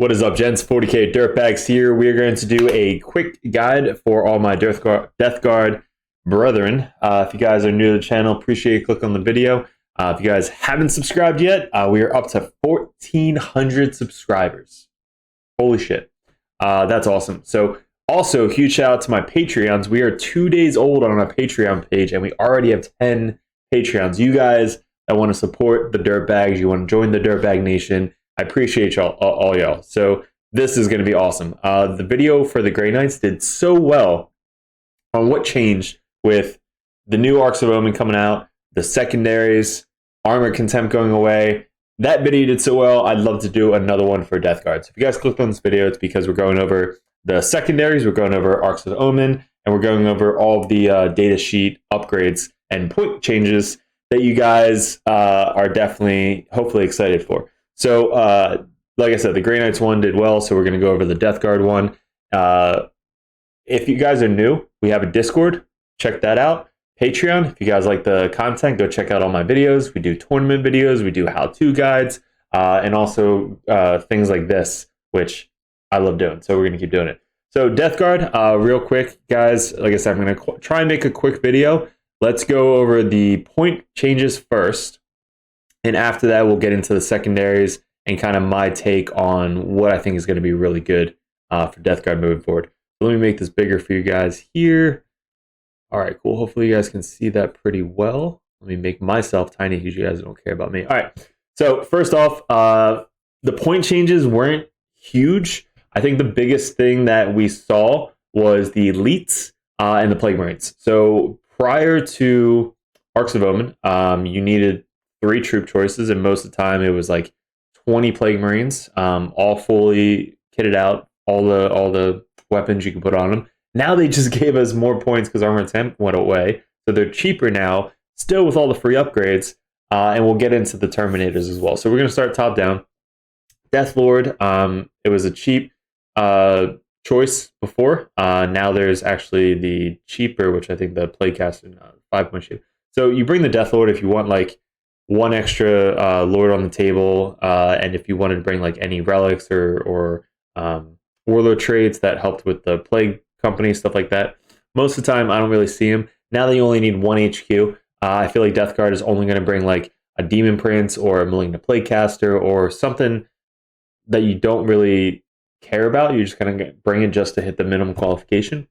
What is up, gents? 40k Dirtbags here. We are going to do a quick guide for all my Death Guard brethren. If you guys are new to the channel, appreciate you click on the video. If you guys haven't subscribed yet, we are up to 1,400 subscribers. Holy shit. That's awesome. So also, huge shout out to my Patreons. We are 2 days old on our Patreon page, and we already have 10 Patreons. You guys that want to support the Dirtbags, you want to join the Dirtbag Nation, I appreciate y'all, all y'all. So this is going to be awesome. The video for the Grey Knights did so well on what changed with the new Arks of Omen coming out, the secondaries, armor contempt going away. That video did so well, I'd love to do another one for Death Guard. So if you guys clicked on this video, it's because we're going over the secondaries, we're going over Arks of Omen, and we're going over all of the data sheet upgrades and point changes that you guys are definitely, hopefully excited for. So, like I said, the Grey Knights one did well, so we're going to go over the Death Guard one. If you guys are new, we have a Discord. Check that out. Patreon, if you guys like the content, go check out all my videos. We do tournament videos, we do how-to guides, and also things like this, which I love doing, so we're going to keep doing it. So, Death Guard, real quick, guys, like I said, I'm going to try and make a quick video. Let's go over the point changes first. And after that, we'll get into the secondaries and kind of my take on what I think is going to be really good for Death Guard moving forward. So let me make this bigger for you guys here. All right, cool. Hopefully you guys can see that pretty well. Let me make myself tiny because you guys don't care about me. All right. So first off, the point changes weren't huge. I think the biggest thing that we saw was the elites and the Plague Marines. So prior to Arks of Omen, you needed 3 troop choices, and most of the time it was like 20 Plague Marines, all fully kitted out, all the weapons you can put on them. Now they just gave us more points because armor temp went away, so they're cheaper now, still with all the free upgrades, and we'll get into the Terminators as well. So we're going to start top down. Death Lord, it was a cheap choice before. Now there's actually the cheaper, which I think the Plaguecaster 5-point cheap. So you bring the Death Lord if you want like one extra Lord on the table, and if you wanted to bring like any relics or warlord traits that helped with the Plague Company, stuff like that. Most of the time, I don't really see them. Now that you only need 1 HQ, I feel like Death Guard is only going to bring like a Demon Prince or a Malignant Plaguecaster or something that you don't really care about. You're just going to bring it just to hit the minimum qualification.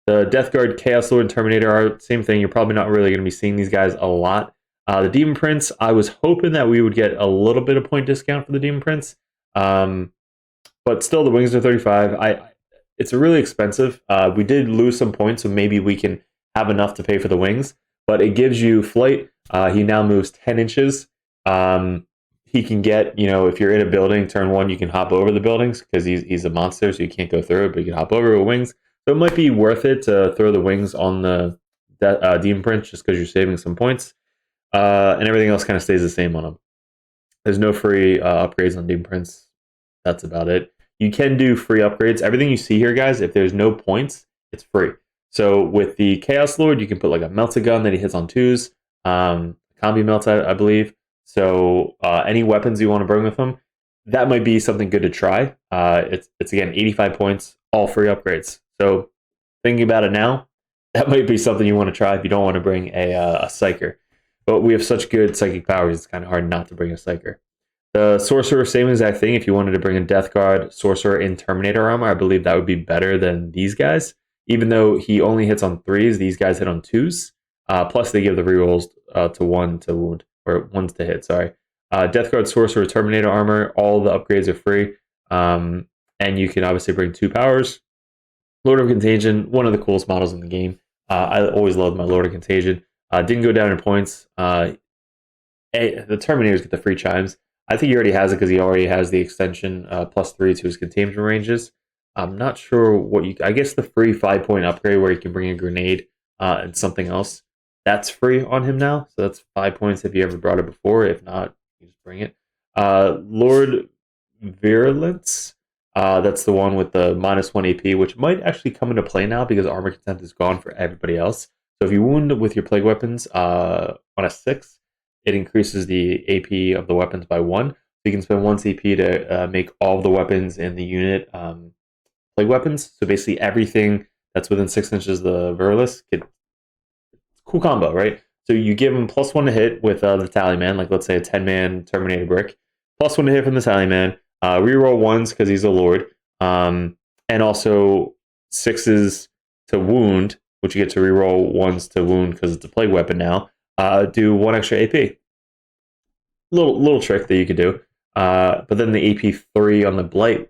The Death Guard, Chaos Lord, and Terminator are same thing. You're probably not really going to be seeing these guys a lot. The Demon Prince, I was hoping that we would get a little bit of point discount for the Demon Prince. But still, the wings are 35. It's really expensive. We did lose some points, so maybe we can have enough to pay for the wings. But it gives you flight. He now moves 10 inches. He can get, if you're in a building, turn 1, you can hop over the buildings because he's a monster, so you can't go through it, but you can hop over with wings. So it might be worth it to throw the wings on the Demon Prince just because you're saving some points. And everything else kind of stays the same on them. There's no free upgrades on Demon Prince. That's about it. You can do free upgrades. Everything you see here, guys, if there's no points, it's free. So with the Chaos Lord, you can put like a melta gun that he hits on 2s. Combi melta, I believe. So any weapons you want to bring with him, that might be something good to try. It's again 85 points, all free upgrades. So thinking about it now, that might be something you want to try if you don't want to bring a Psyker. But we have such good psychic powers, it's kind of hard not to bring a Psyker. The Sorcerer, same exact thing. If you wanted to bring a Death Guard Sorcerer in Terminator armor, I believe that would be better than these guys. Even though he only hits on 3s, these guys hit on 2s. Plus they give the rerolls to 1 to wound, or 1s to hit, sorry. Death Guard Sorcerer Terminator armor, all the upgrades are free. And you can obviously bring 2 powers. Lord of Contagion, one of the coolest models in the game. I always loved my Lord of Contagion. Didn't go down in points. The Terminators get the free chimes. I think he already has it because he already has the extension +3 to his containment ranges. I'm not sure what I guess the free 5-point upgrade where you can bring a grenade and something else. That's free on him now. So that's 5 points if you ever brought it before. If not, you just bring it. Lord Virulence. That's the one with the -1 AP, which might actually come into play now because armor contempt is gone for everybody else. So if you wound with your plague weapons on a 6, it increases the AP of the weapons by 1. you can spend 1 CP to make all of the weapons in the unit plague weapons. So basically everything that's within 6 inches of the Virulus, cool combo, right? So you give him +1 to hit with the Tallyman, like let's say a 10-man Terminator brick, +1 to hit from the Tallyman, reroll 1s because he's a Lord, and also 6s to wound, which you get to reroll 1s to wound because it's a plague weapon now. Do 1 extra AP. Little trick that you could do. But then the AP3 on the Blight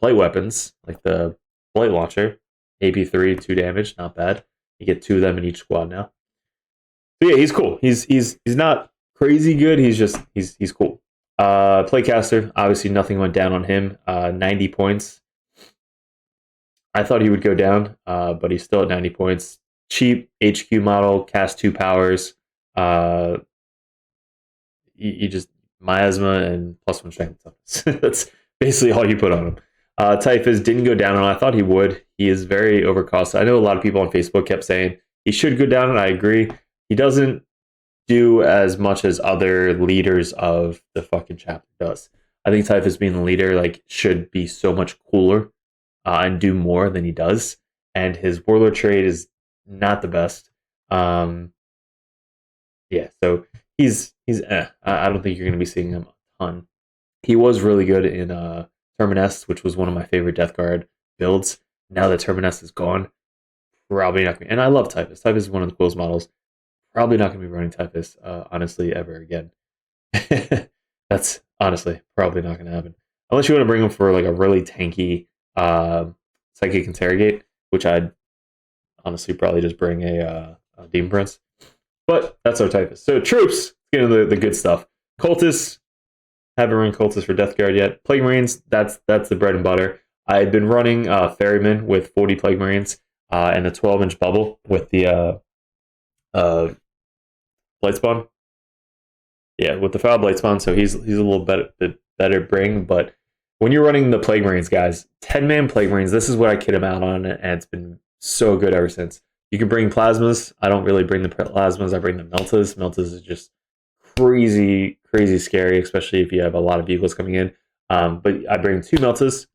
weapons, like the Blight Launcher, AP3, 2 damage, not bad. You get 2 of them in each squad now. So yeah, he's cool. He's not crazy good. He's cool. Playcaster, obviously nothing went down on him. 90 points. I thought he would go down, but he's still at 90 points. Cheap HQ model, cast 2 powers. You just miasma and +1 strength. That's basically all you put on him. Typhus didn't go down on him. I thought he would. He is very overcosted. I know a lot of people on Facebook kept saying he should go down, and I agree. He doesn't do as much as other leaders of the fucking chapter does. I think Typhus being the leader like should be so much cooler and do more than he does. And his warlord trade is not the best. Yeah, so he's I don't think you're going to be seeing him a ton. He was really good in Terminus, which was one of my favorite Death Guard builds. Now that Terminus is gone, probably not going to. And I love Typhus. Typhus is one of the coolest models. Probably not going to be running Typhus, honestly, ever again. That's honestly probably not going to happen. Unless you want to bring him for like a really tanky Psychic Interrogate, which I'd honestly probably just bring a Demon Prince. But that's our Typhus. So troops, get into the good stuff. Cultists, haven't run Cultists for Death Guard yet. Plague Marines, that's the bread and butter. I've been running Ferryman with 40 Plague Marines and a 12-inch bubble with the Blight Spawn. Yeah, with the Foul Blight Spawn, so he's a little bit better bring, but when you're running the Plague Marines, guys, 10-man Plague Marines, this is what I kid him out on, and it's been so good ever since. You can bring plasmas. I don't really bring the plasmas. I bring the meltas. Meltas is just crazy scary, especially if you have a lot of vehicles coming in. But I bring 2 meltas,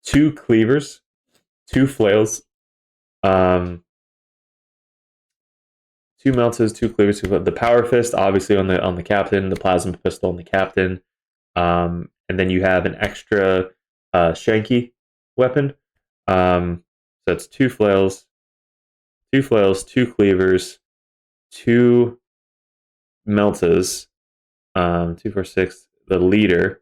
2 cleavers, 2 flails, 2 meltas, 2 cleavers, the power fist, obviously on the captain, the plasma pistol on the captain, and then you have an extra shanky weapon. So that's 2 flails, 2 cleavers, 2 meltas, 2, 4, 6, the leader,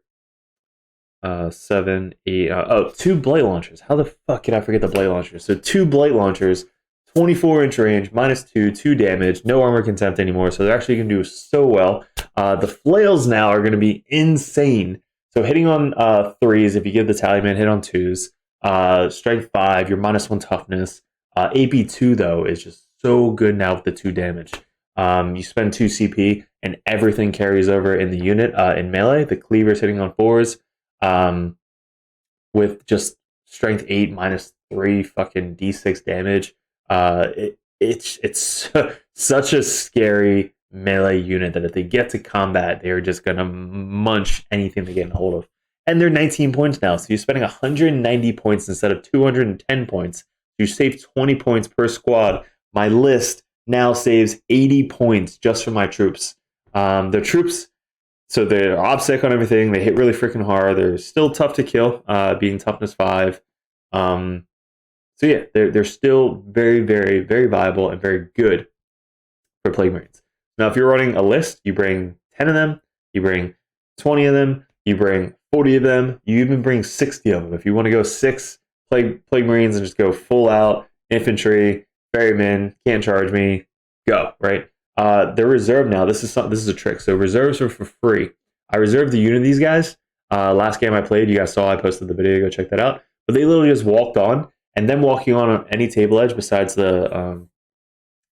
7, 8, 2 Blight Launchers. How the fuck could I forget the Blight Launchers? So 2 Blight Launchers, 24-inch range, -2, 2 damage, no armor contempt anymore, so they're actually going to do so well. The flails now are going to be insane. So hitting on 3s, if you give the Tallyman, hit on 2s. Strength 5, your -1 toughness. AP2, though, is just so good now with the 2 damage. You spend 2 CP, and everything carries over in the unit. In melee, the cleaver's hitting on 4s with just strength 8, -3, fucking D6 damage. It's such a scary melee unit that if they get to combat, they're just going to munch anything they get a hold of. And they're 19 points now, so you're spending 190 points instead of 210 points. You save 20 points per squad. My list now saves 80 points just for my troops. Their troops, so they're OBSEC on everything. They hit really freaking hard. They're still tough to kill, being toughness 5. So yeah, they're still very, very, very viable and very good for Plague Marines. Now, if you're running a list, you bring 10 of them, you bring 20 of them, you bring 40 of them, you even bring 60 of them. If you want to go 6 Plague Marines and just go full out infantry, ferryman, can't charge me, go, right? They're reserved now. This is a trick. So reserves are for free. I reserved the unit of these guys. Last game I played, you guys saw I posted the video, go check that out. But they literally just walked on, and then walking on any table edge besides the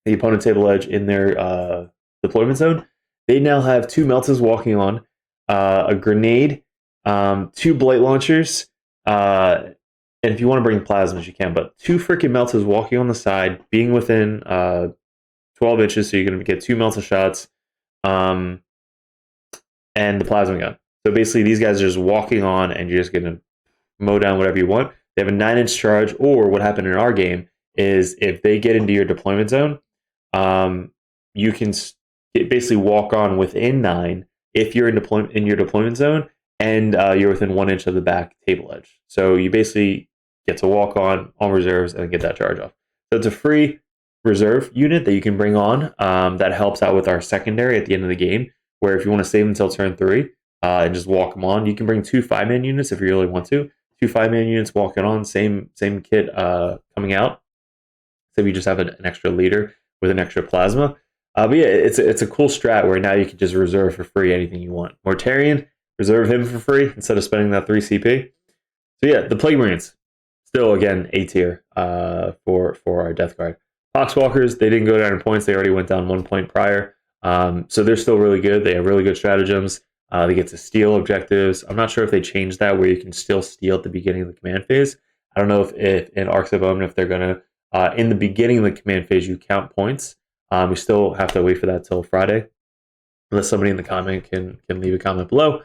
opponent table edge in their deployment zone, they now have 2 meltas walking on, a grenade, 2 Blight Launchers, and if you want to bring plasmas, you can, but 2 freaking meltas walking on the side, being within 12 inches, so you're going to get 2 melta shots, and the plasma gun. So basically, these guys are just walking on, and you're just going to mow down whatever you want. They have a 9-inch charge, or what happened in our game is if they get into your deployment zone, you can basically walk on within 9 if you're in your deployment zone, and you're within 1 inch of the back table edge. So you basically get to walk on reserves and get that charge off. So it's a free reserve unit that you can bring on that helps out with our secondary at the end of the game, where if you want to save until turn 3 and just walk them on, you can bring 2 5-man units if you really want to. 2 5-man units walking on, same kit coming out. So you just have an extra leader with an extra plasma. But yeah, it's a cool strat where now you can just reserve for free anything you want. Mortarion, reserve him for free instead of spending that 3 CP. So yeah, the Plague Marines, still again A tier for our Death Guard. Poxwalkers, they didn't go down in points. They already went down 1 point prior. So they're still really good. They have really good stratagems. They get to steal objectives. I'm not sure if they changed that where you can still steal at the beginning of the command phase. I don't know if in Arks of Omen, if they're going to, in the beginning of the command phase, you count points. We still have to wait for that till Friday, unless somebody in the comment can leave a comment below.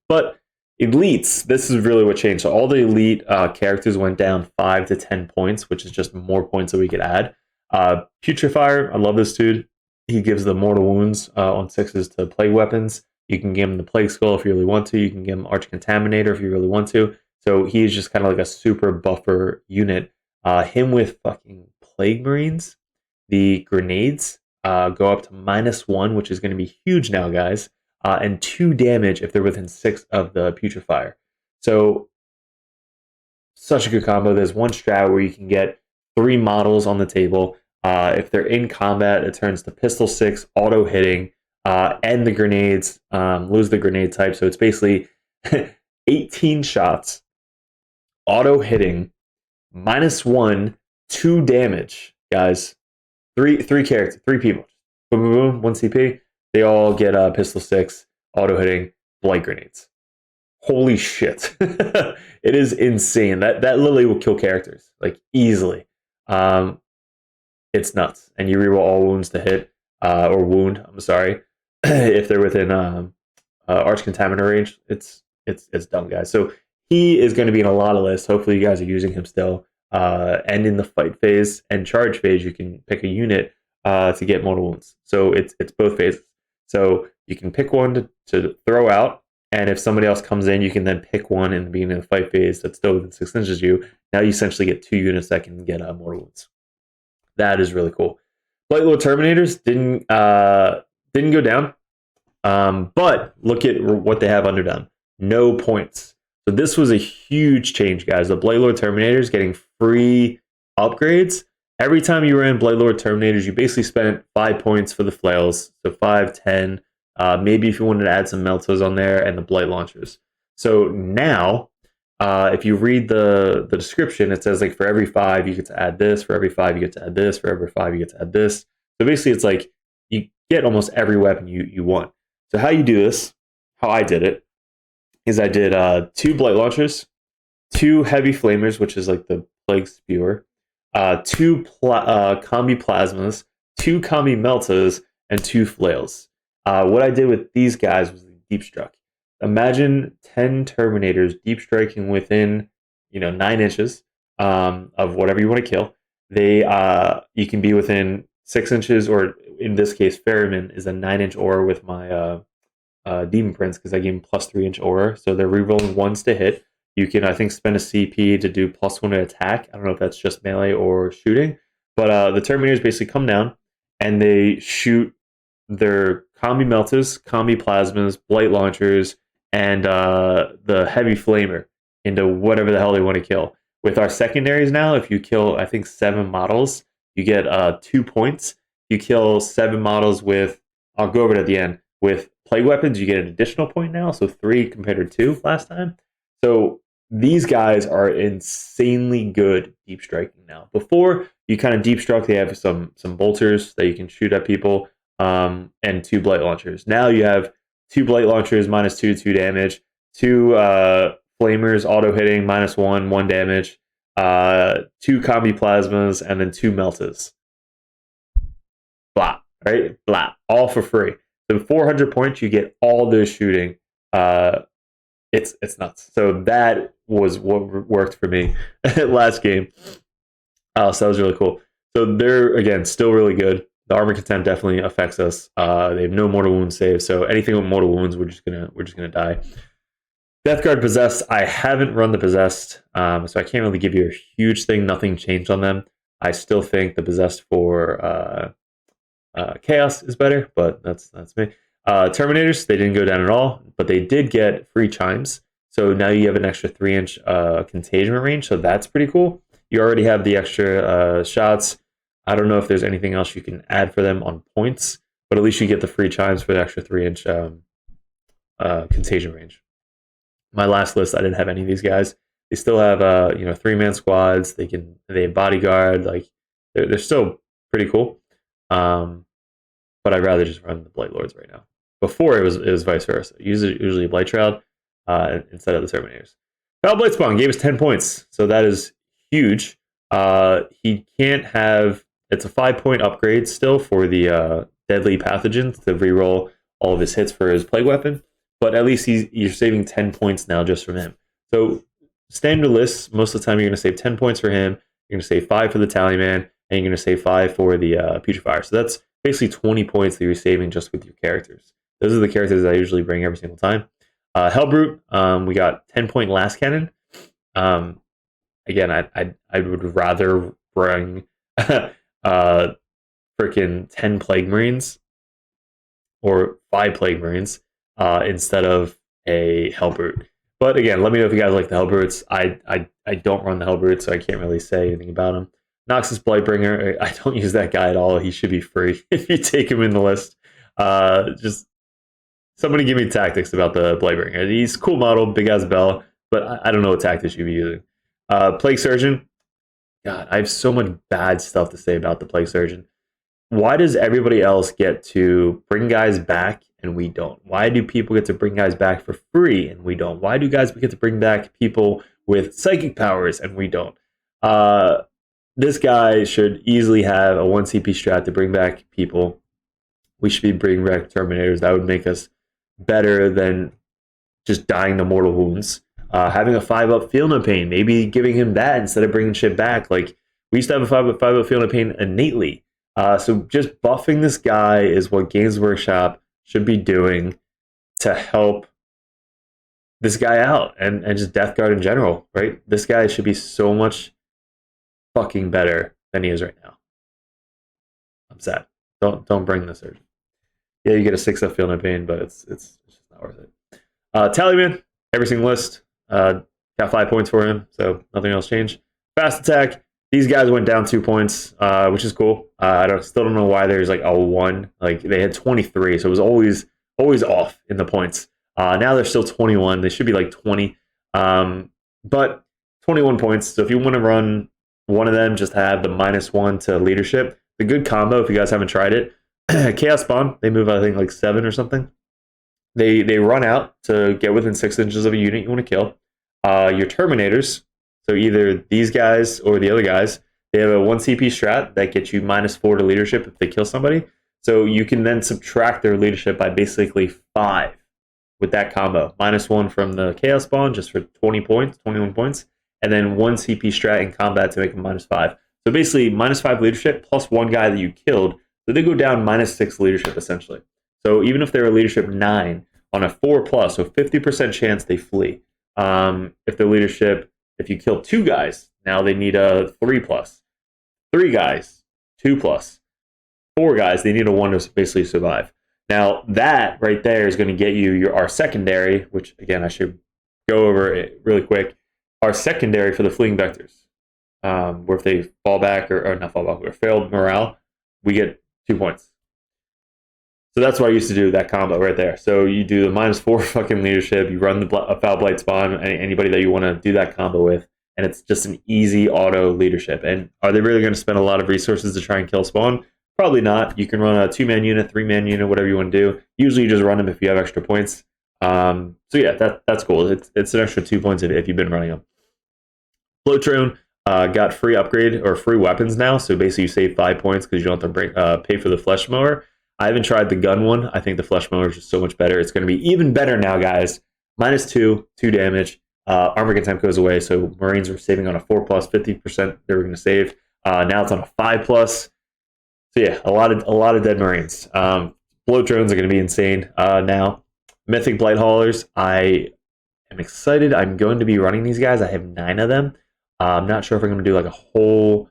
But elites, this is really what changed. So all the elite characters went down 5 to 10 points, which is just more points that we could add. Putrefier, I love this dude. He gives the mortal wounds on 6s to plague weapons. You can give him the Plague Skull if you really want to. You can give him Arch Contaminator if you really want to. So he's just kind of like a super buffer unit. Him with fucking Plague Marines. The grenades go up to -1, which is going to be huge now, guys. And 2 damage if they're within 6 of the Putrefier. So such a good combo. There's one strat where you can get 3 models on the table. If they're in combat, it turns to pistol 6, auto hitting, and the grenades, lose the grenade type. So it's basically 18 shots, auto hitting, -1, 2 damage, guys. Three characters, 3 people. Boom, boom, boom, 1 CP. They all get pistol 6, auto hitting, blight grenades. Holy shit. It is insane. That literally will kill characters, like, easily. It's nuts. And you reroll all wounds to hit, or wound, I'm sorry, if they're within Arch Contaminator range. It's dumb, guys. So he is going to be in a lot of lists. Hopefully you guys are using him still. And in the fight phase and charge phase, you can pick a unit to get mortal wounds. So it's both phases. So you can pick one to throw out, and if somebody else comes in, you can then pick one in the beginning of the fight phase that's still within 6 inches of you. Now you essentially get 2 units that can get mortal wounds. That is really cool. Blight Lauchers Terminators didn't go down, but look at what they have under them. No points. So this was a huge change, guys. The Blight Lauchers Terminators getting free upgrades. Every time you were in Blight Lauchers Terminators, you basically spent 5 points for the flails. So 5, 10. Maybe if you wanted to add some meltas on there and the Blight Launchers. So now, if you read the description, it says like for every 5 you get to add this, for every 5 you get to add this, for every 5 you get to add this. So basically it's like you get almost every weapon you want. So how you do this, how I did it, is I did 2 Blight Launchers, 2 Heavy Flamers, which is like the Plague Spewer, 2 combi Plasmas, 2 combi Meltas, and 2 Flails. What I did with these guys was Deep Struck. Imagine 10 Terminators deep striking within 9 inches of whatever you want to kill. You can be within 6 inches, or in this case, Ferryman is a 9-inch aura with my Demon Prince, because I gave him +3-inch aura. So they're rerolling 1s to hit. You can, I think, spend a CP to do +1 to attack. I don't know if that's just melee or shooting. But the Terminators basically come down and they shoot their combi Meltas, combi Plasmas, Blight Launchers, and the Heavy Flamer into whatever the hell they want to kill. With our secondaries now, if you kill, I think, 7 models, you get 2 points. You kill 7 models with, I'll go over it at the end, with plague weapons, you get an additional point now, so 3 compared to 2 last time. So these guys are insanely good deep striking now. Before, you kind of deep struck, they have some bolters that you can shoot at people, and 2 Blight Launchers. Now you have 2 Blight Launchers, -2, 2 damage, 2 Flamers, auto hitting, -1, 1 damage, 2 combi Plasmas, and then 2 Meltas. Blah, right? Blah. All for free. So 400 points, you get all those shooting it's nuts. So that was what worked for me last game. So that was really cool. So they're, again, still really good. The armor content definitely affects us. They have no mortal wound save, so anything with mortal wounds, we're just gonna die. Death Guard Possessed, I haven't run the Possessed, so I can't really give you a huge thing. Nothing changed on them. I still think the Possessed for Chaos is better, but that's me. Terminators, they didn't go down at all, but they did get free chimes. So now you have an extra 3-inch contagion range, so that's pretty cool. You already have the extra shots. I don't know if there's anything else you can add for them on points, but at least you get the free chimes for the extra 3-inch contagion range. My last list, I didn't have any of these guys. They still have 3-man squads. They have bodyguard. Like they're still pretty cool. But I'd rather just run the Blight Lords right now. Before it was vice versa. Usually Blight Shroud instead of the Terminators. Foul Blight Spawn gave us 10 points, so that is huge. He can't have. It's a 5-point upgrade still for the deadly pathogens to reroll all of his hits for his plague weapon. But at least you're saving 10 points now just from him. So standard lists, most of the time you're going to save 10 points for him. You're going to save 5 for the Tallyman, and you're going to save 5 for the Putrefier. So that's basically 20 points that you're saving just with your characters. Those are the characters I usually bring every single time. Hellbrute, we got 10-point Last Cannon. Again, I would rather bring freaking 10 Plague Marines or 5 Plague Marines instead of a Hellbrute. But again, let me know if you guys like the Hellbrutes. I don't run the Hellbrutes, so I can't really say anything about them. Noxus Blightbringer, I don't use that guy at all. He should be free if you take him in the list. Just somebody give me tactics about the Blightbringer. He's a cool model, big ass bell, but I don't know what tactics you'd be using. Plague Surgeon, God, I have so much bad stuff to say about the Plague Surgeon. Why does everybody else get to bring guys back and we don't? Why do people get to bring guys back for free and we don't? Why do guys get to bring back people with psychic powers and we don't? This guy should easily have a 1 CP strat to bring back people. We should be bringing back Terminators. That would make us better than just dying to mortal wounds. Having a 5-up Feel No Pain, maybe giving him that instead of bringing shit back. Like, we used to have a 5-up Feel No Pain innately. So just buffing this guy is what Games Workshop should be doing to help this guy out and just Death Guard in general, right? This guy should be so much fucking better than he is right now. I'm sad. Don't bring the Surgeon. Yeah, you get a 6-up Feel No Pain, but it's just not worth it. Tallyman, every single list. Got 5 points for him, so nothing else changed. Fast Attack. These guys went down 2 points, which is cool. I still don't know why there's like a 1. Like they had 23, so it was always off in the points. Now they're still 21. They should be like 20, but 21 points. So if you want to run one of them, just have the -1 to leadership. The good combo, if you guys haven't tried it, Chaos Spawn. They move, I think, like 7 or something. They run out to get within 6 inches of a unit you want to kill. Your Terminators. So either these guys or the other guys, they have a 1 CP strat that gets you -4 to leadership if they kill somebody. So you can then subtract their leadership by basically 5 with that combo. -1 from the Chaos Spawn just for 21 points, and then 1 CP strat in combat to make them -5. So basically -5 leadership plus 1 guy that you killed. So they go down -6 leadership essentially. So even if they're a leadership 9 on a 4+, so 50% chance they flee. If their leadership, if you kill 2 guys, now they need a 3+. 3 guys, 2+. 4 guys, they need a 1 to basically survive. Now that right there is going to get you our secondary, which again I should go over it really quick. Our secondary for the fleeing vectors, where if they fall back or not fall back or failed morale, we get 2 points. So that's what I used to do, that combo right there. So you do the -4 fucking leadership, you run the Foul Blight Spawn, anybody that you want to do that combo with, and it's just an easy auto leadership. And are they really going to spend a lot of resources to try and kill Spawn? Probably not. You can run a 2-man unit, 3-man unit, whatever you want to do. Usually you just run them if you have extra points. So yeah, that's cool. It's an extra 2 points if you've been running them. Floatrone got free upgrade or free weapons now. So basically you save 5 points because you don't have to pay for the Flesh Mower. I haven't tried the gun one. I think the Flesh Mower is just so much better. It's going to be even better now, guys. -2, 2 damage. Armor contempt goes away, so Marines were saving on a 4+, 50% they were going to save. Now it's on a 5+. So yeah, a lot of dead Marines. Bloat drones are going to be insane now. Mythic Blight Haulers, I am excited. I'm going to be running these guys. I have 9 of them. I'm not sure if I'm going to do like a whole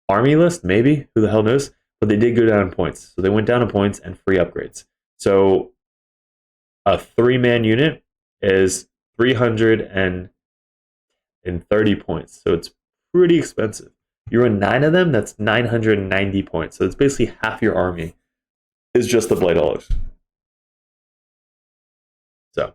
army list, maybe. Who the hell knows? But they did go down in points. So they went down in points and free upgrades. So a 3-man unit is 330 points. So it's pretty expensive. You run 9 of them, that's 990 points. So it's basically half your army is just the Blight Haulers. So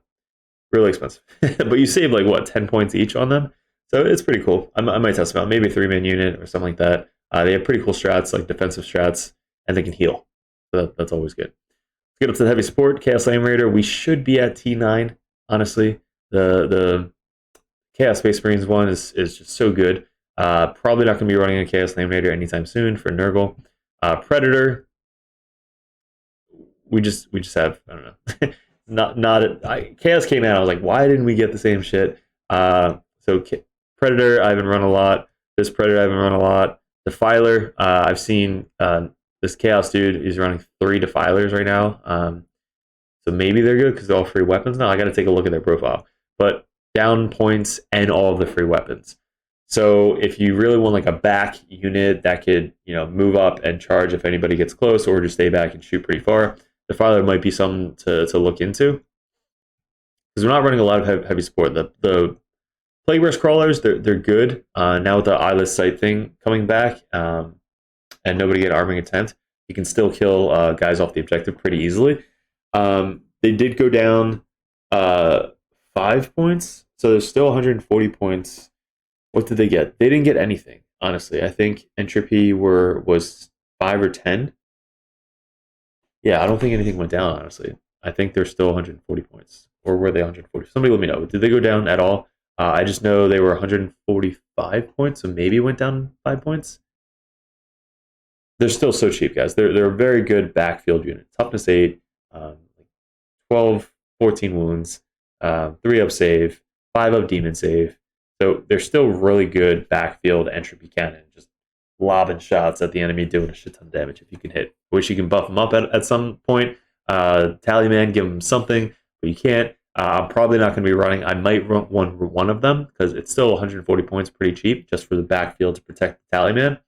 really expensive. But you save like what, 10 points each on them? So it's pretty cool. I might test them out. Maybe a 3-man unit or something like that. They have pretty cool strats, like defensive strats, and they can heal. So that's always good. Let's get up to the heavy support. Chaos Flame Raider. We should be at T9, honestly. The Chaos Space Marines one is just so good. Probably not going to be running a Chaos Flame Raider anytime soon for Nurgle. Predator. We just have, I don't know. Chaos came out. I was like, why didn't we get the same shit? So Predator, I haven't run a lot. This Predator, I haven't run a lot. Defiler, I've seen this Chaos dude. He's running 3 Defilers right now. So maybe they're good because they're all free weapons now. I got to take a look at their profile. But down points and all of the free weapons. So if you really want like a back unit that could, move up and charge if anybody gets close, or just stay back and shoot pretty far, Defiler might be something to look into. Because we're not running a lot of heavy support. The Plague Burst Crawlers, they're good. Now with the eyeless sight thing coming back, and nobody get arming intent, you can still kill guys off the objective pretty easily. They did go down 5 points, so there's still 140 points. What did they get? They didn't get anything, honestly. I think entropy was 5 or 10. Yeah, I don't think anything went down, honestly. I think they're still 140 points. Or were they 140? Somebody let me know. Did they go down at all? I just know they were 145 points, so maybe it went down 5 points. They're still so cheap, guys. They're a very good backfield unit. Toughness 8, 12, 14 wounds, 3 up save, 5 up demon save. So they're still really good backfield entropy cannon. Just lobbing shots at the enemy, doing a shit ton of damage if you can hit. Wish you can buff them up at some point. Tallyman, give them something, but you can't. I'm probably not going to be running. I might run one of them because it's still 140 points, pretty cheap, just for the backfield to protect the Tallyman.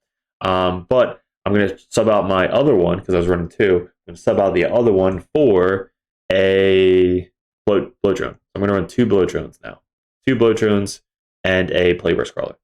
But I'm going to sub out my other one because I was running 2. I'm going to sub out the other one for a bloat drone. I'm going to run 2 bloat drones now. 2 bloat drones and a Plague Burst Crawler.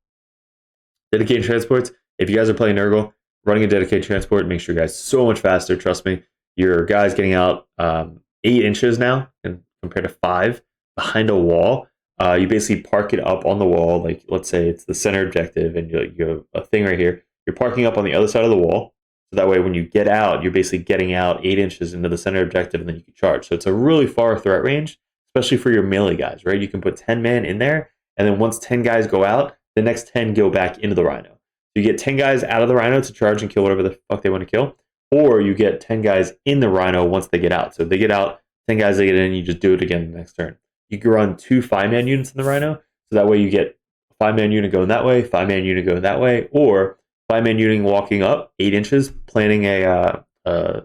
Dedicated transports. If you guys are playing Nurgle, running a dedicated transport makes your guys so much faster. Trust me. Your guys getting out 8 inches now and compared to 5 behind a wall. You basically park it up on the wall. Like, let's say it's the center objective and you have a thing right here. You're parking up on the other side of the wall. So that way when you get out, you're basically getting out 8 inches into the center objective and then you can charge. So it's a really far threat range, especially for your melee guys, right? You can put 10 man in there, and then once 10 guys go out, the next 10 go back into the Rhino. So you get 10 guys out of the Rhino to charge and kill whatever the fuck they want to kill, or you get 10 guys in the Rhino once they get out. So if they get out, 10 guys they get in, you just do it again the next turn. You can run 2 5-man units in the Rhino, so that way you get a 5-man unit going that way, 5-man unit going that way, or 5-man unit walking up 8 inches, planning a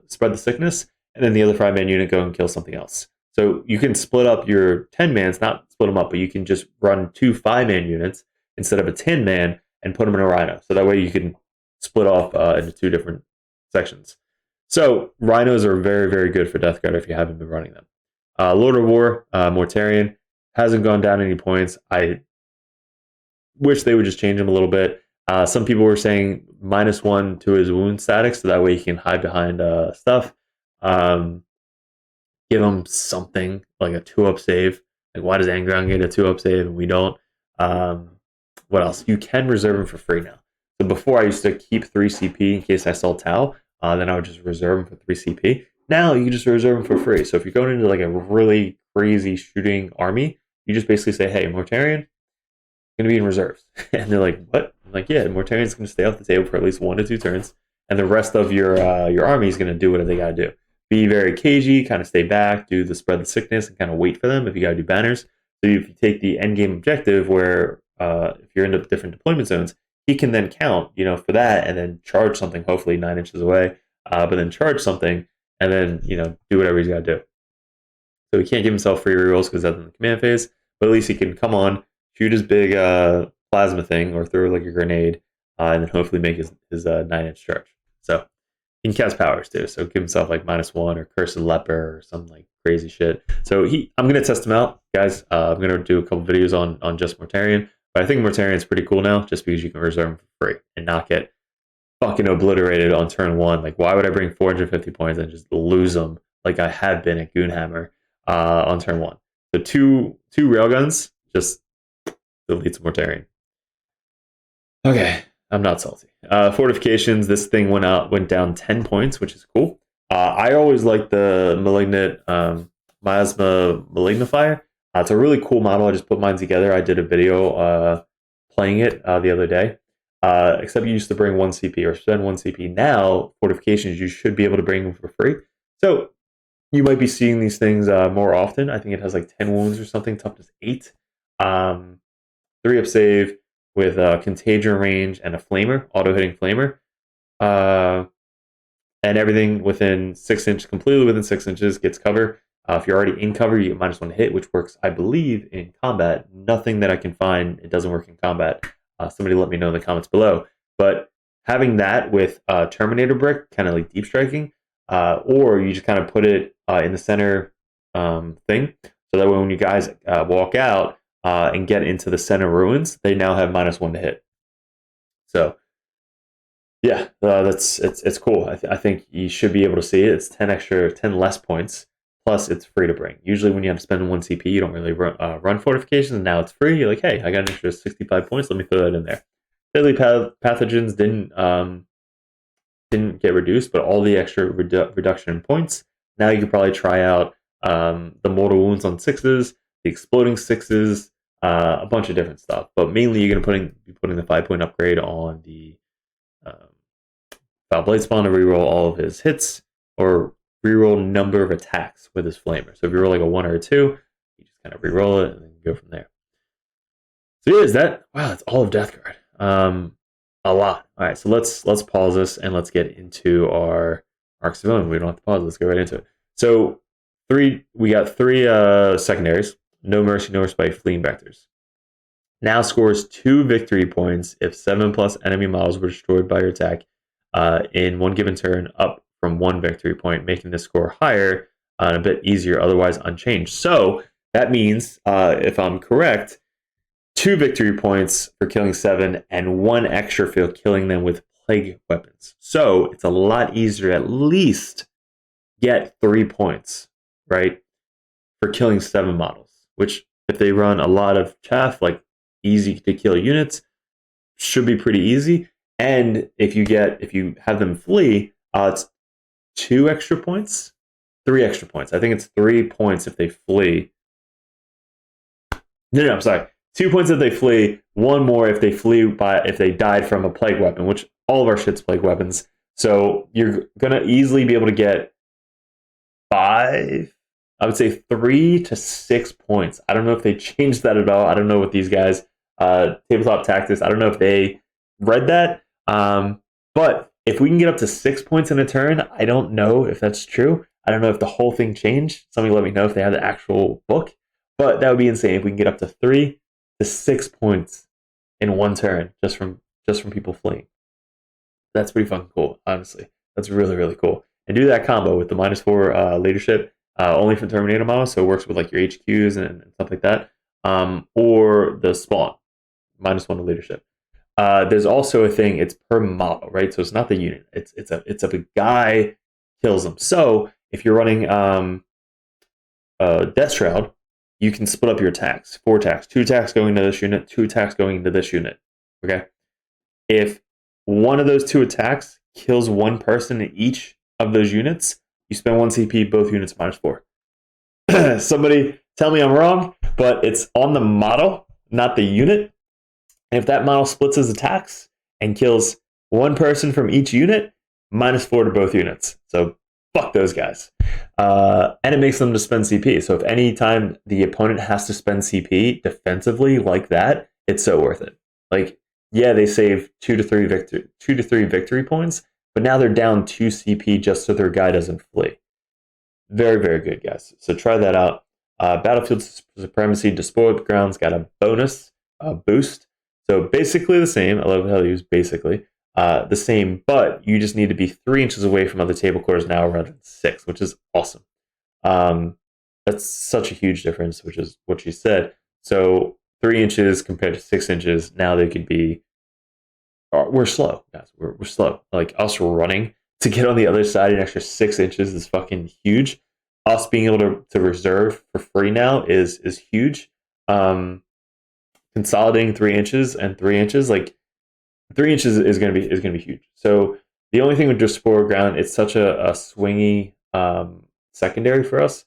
spread the sickness, and then the other 5-man unit go and kill something else. So you can split up your 10-mans, not split them up, but you can just run 2 5-man units instead of a 10-man and put them in a Rhino. So that way you can split off into 2 different sections. So Rhinos are very, very good for Death Guard if you haven't been running them. Lord of War, Mortarion, hasn't gone down any points. I wish they would just change him a little bit. Some people were saying -1 to his wound static, so that way he can hide behind stuff. Give him something like a 2-up save. Like, why does Angron get a 2-up save and we don't? What else? You can reserve him for free now. So before I used to keep 3 CP in case I saw Tau. Then I would just reserve him for 3 CP. Now you can just reserve him for free. So if you're going into like a really crazy shooting army, you just basically say, hey, Mortarion, going to be in reserves. And they're like, what? I'm like, yeah, Mortarion's going to stay off the table for at least 1 to 2 turns. And the rest of your army is going to do whatever they got to do. be very cagey, kind of stay back, do the spread the sickness, and kind of wait for them if you got to do banners. So if you take the end game objective where if you're in different deployment zones, he can then count, for that and then charge something, hopefully 9 inches away, but then charge something and then, do whatever he's got to do. So he can't give himself free rerolls because that's in the command phase, but at least he can come on, shoot his big plasma thing or throw like a grenade, and then hopefully make his 9-inch charge. So he can cast powers too. So give himself like -1 or Curse of Leper or some like crazy shit. So I'm going to test him out, guys. I'm going to do a couple videos on just Mortarion. But I think Mortarion's pretty cool now just because you can reserve him for free and not get fucking obliterated on turn 1. Like, why would I bring 450 points and just lose them like I have been at Goonhammer on turn 1? So two railguns just deletes Mortarion. Okay, I'm not salty. Fortifications, this thing went down 10 points, which is cool. I always like the Malignant Miasma Malignifier. It's a really cool model. I just put mine together. I did a video playing it the other day. Except you used to bring 1 CP or spend 1 CP. Now, fortifications, you should be able to bring them for free. So you might be seeing these things more often. I think it has like 10 wounds or something, toughness 8. 3 up save with contagion range and a flamer, auto-hitting flamer. And everything within 6 inches, completely within 6 inches, gets cover. If you're already in cover, you get -1 to hit, which works, I believe, in combat. Nothing that I can find, it doesn't work in combat. Somebody let me know in the comments below. But having that with Terminator Brick, kind of like deep striking, or you just kind of put it in the center thing, so that way when you guys walk out and get into the center ruins, they now have -1 to hit. So yeah, it's cool. I think you should be able to see it. It's 10 less points. Plus, it's free to bring. Usually, when you have to spend 1 CP, you don't really run fortifications. And now it's free. You're like, hey, I got an extra 65 points. Let me throw that in there. Deadly pathogens didn't get reduced, but all the extra reduction in points. Now you could probably try out the mortal wounds on 6s, the exploding 6s, a bunch of different stuff. But mainly, you're going to be putting the 5-point upgrade on the Foul Blade Spawn to reroll all of his hits, or reroll number of attacks with his flamer. So if you roll like a 1 or a 2, you just kind of reroll it and then go from there. So yeah, that's all of Death Guard. A lot. All right, so let's pause this and let's get into our Arks of Omen. We don't have to pause. Let's go right into it. So we got 3 secondaries: No Mercy, No Respite, Fleeing Vectors. Now scores 2 victory points if 7+ enemy models were destroyed by your attack in one given turn, up from 1 victory point, making the score higher and a bit easier, otherwise unchanged. So that means, if I'm correct, 2 victory points for killing 7 and 1 extra for killing them with plague weapons. So it's a lot easier to at least get 3 points, right, for killing 7 models, which if they run a lot of chaff, like easy to kill units, should be pretty easy. And if you have them flee, it's 2 extra points, 3 extra points. I think it's 3 points if they flee. No, I'm sorry. 2 points if they flee. 1 more if they died from a plague weapon, which all of our shit's plague weapons. So you're gonna easily be able to get 5. I would say 3 to 6 points. I don't know if they changed that at all. I don't know what these guys, Tabletop Tactics, I don't know if they read that. But if we can get up to 6 points in a turn, I don't know if that's true. I don't know if the whole thing changed. Somebody let me know if they have the actual book. But that would be insane if we can get up to 3 to 6 points in 1 turn just from people fleeing. That's pretty fucking cool, honestly. That's really, really cool. And do that combo with the -4 leadership, only for Terminator models, so it works with like your HQs and stuff like that. Or the spawn, -1 to leadership. There's also a thing, it's per model, right? So it's not the unit. It's if a guy kills them. So if you're running Death Shroud, you can split up your attacks. 4 attacks. 2 attacks going into this unit, 2 attacks going into this unit. Okay? If one of those 2 attacks kills 1 person in each of those units, you spend 1 CP, both units -4. Somebody tell me I'm wrong, but it's on the model, not the unit. And if that model splits his attacks and kills 1 person from each unit, -4 to both units. So fuck those guys. And it makes them to spend CP. So if any time the opponent has to spend CP defensively like that, it's so worth it. Like, yeah, they save 2 to 3 victory points, but now they're down 2 CP just so their guy doesn't flee. Very, very good, guys. So try that out. Battlefield Supremacy Despoiled Grounds got a bonus boost. So basically the same. I love how they use basically. The same, but you just need to be 3 inches away from other table quarters now rather than 6, which is awesome. That's such a huge difference, which is what she said. So 3 inches compared to 6 inches, now they could be. We're slow, guys. We're slow. Like us running to get on the other side an extra 6 inches is fucking huge. Us being able to reserve for free now is huge. Consolidating 3 inches and 3 inches, like 3 inches is gonna be huge. So the only thing with just Spore Ground, it's such a swingy secondary for us.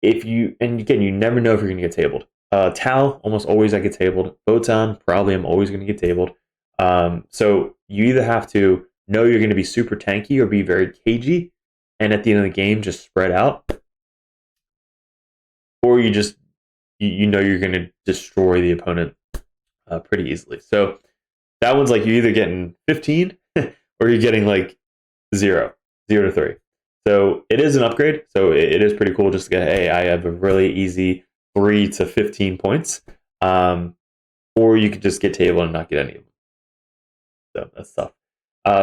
And again, you never know if you're gonna get tabled. Tal, almost always I get tabled. Botan, probably I'm always gonna get tabled. So you either have to know you're gonna be super tanky or be very cagey, and at the end of the game just spread out, or you know you're gonna destroy the opponent pretty easily. So that one's like you're either getting 15 or you're getting like 0 to 3. So it is an upgrade. So it is pretty cool just to get, hey, I have a really easy 3 to 15 points. Or you could just get table and not get any of them. So that's tough.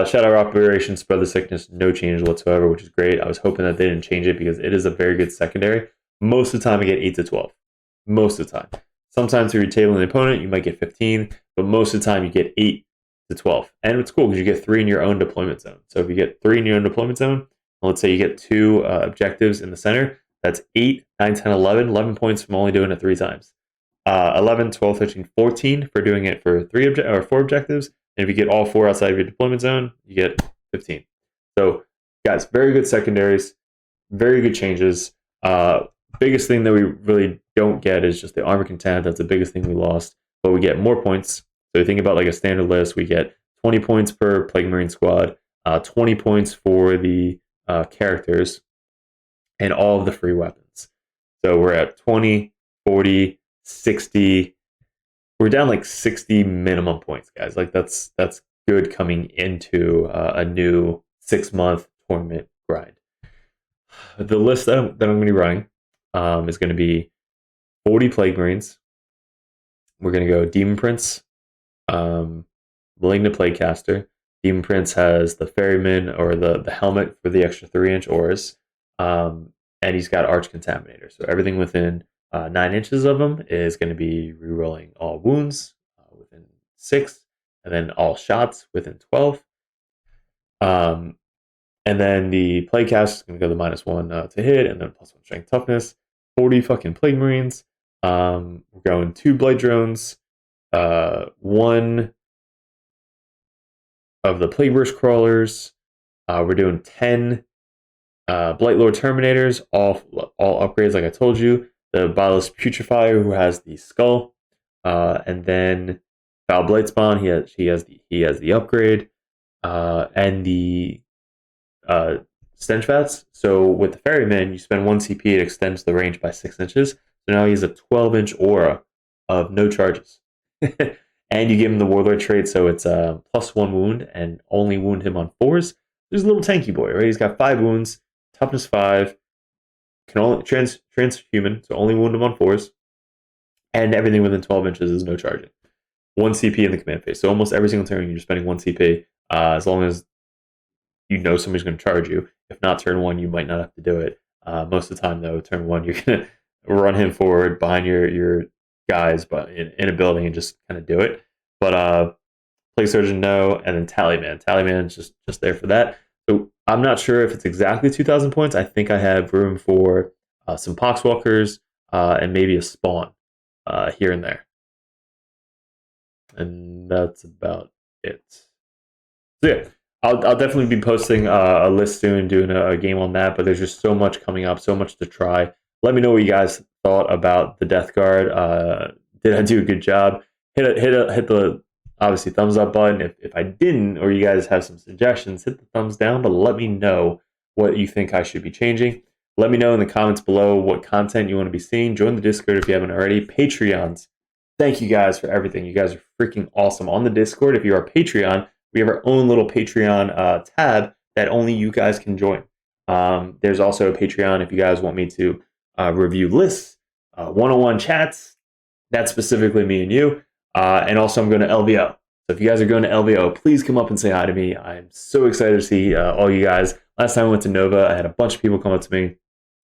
Shadow Operation Spread the Sickness, no change whatsoever, which is great. I was hoping that they didn't change it because it is a very good secondary. Most of the time I get 8 to 12. Most of the time. Sometimes if you're tabling the opponent, you might get 15, but most of the time you get 8 to 12. And it's cool because you get 3 in your own deployment zone. So if you get 3 in your own deployment zone, let's say you get 2 objectives in the center, that's 8, 9, 10, 11. 11 points from only doing it 3 times. 11, 12, 13, 14 for doing it for 4 objectives. And if you get all 4 outside of your deployment zone, you get 15. So, guys, very good secondaries, very good changes. Biggest thing that we really don't get is just the armor content. That's the biggest thing we lost. But we get more points. So you think about like a standard list, we get 20 points per Plague Marine squad, 20 points for the characters, and all of the free weapons. So we're at 20, 40, 60. We're down like 60 minimum points, guys. Like that's good coming into a new 6-month tournament grind. The list that I'm going to be running is going to be 40 Plague Marines. We're going to go Demon Prince, Malignant Plaguecaster. Demon Prince has the Ferryman or the helmet for the extra 3-inch ores, and he's got Arch Contaminator. So everything within 9 inches of him is going to be rerolling all wounds within 6, and then all shots within 12. And then the Plaguecaster is going to go the -1 to hit, and then +1 strength toughness. 40 fucking Plague Marines. We're going 2 Blight Drones, 1 of the Plague Burst Crawlers. We're doing 10 Blight Lord Terminators, all upgrades like I told you. The Bilious Putrefier, who has the skull, and then Foul Blightspawn, he has the upgrade, and the Stench Vats. So with the Ferryman, you spend 1 CP, it extends the range by 6 inches. So now he has a 12-inch aura of no charges. And you give him the Warlord trait, so it's +1 wound and only wound him on 4s. There's a little tanky boy, right? He's got 5 wounds, toughness 5, can only transhuman, so only wound him on 4s, and everything within 12 inches is no charging. 1 CP in the command phase. So almost every single turn you're spending 1 CP, as long as you know somebody's going to charge you. If not turn 1, you might not have to do it. Most of the time, though, turn 1, you're going to run him forward behind your guys but in a building and just kind of do it. But Plague Surgeon, no, and then Tallyman. Tallyman's just there for that. So I'm not sure if it's exactly 2,000 points. I think I have room for some Poxwalkers and maybe a spawn here and there. And that's about it. So yeah, I'll definitely be posting a list soon, doing a game on that, but there's just so much coming up, so much to try. Let me know what you guys thought about the Death Guard. Did I do a good job? Hit the obviously thumbs up button. If I didn't, or you guys have some suggestions, hit the thumbs down, but let me know what you think I should be changing. Let me know in the comments below what content you want to be seeing. Join the Discord if you haven't already. Patreons. Thank you guys for everything. You guys are freaking awesome. On the Discord, if you are a Patreon, we have our own little Patreon tab that only you guys can join. There's also a Patreon if you guys want me to review lists, one-on-one chats. That's specifically me and you. And also I'm going to LVO. So if you guys are going to LVO, please come up and say hi to me. I'm so excited to see all you guys. Last time I went to Nova, I had a bunch of people come up to me.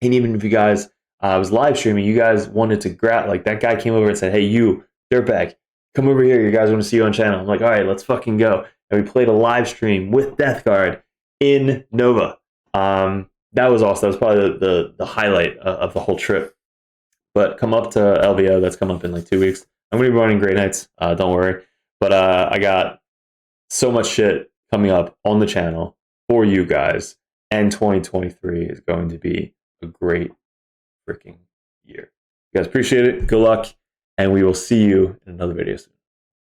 And even if you guys, I was live streaming, you guys wanted to grab, like that guy came over and said, hey, you, Dirtbag, come over here. You guys want to see you on channel. I'm like, all right, let's fucking go. And we played a live stream with Death Guard in Nova. That was awesome. That was probably the highlight of the whole trip. But come up to LVO. That's come up in like 2 weeks. I'm going to be running Great Nights. Don't worry. But I got so much shit coming up on the channel for you guys. And 2023 is going to be a great freaking year. You guys appreciate it. Good luck. And we will see you in another video soon.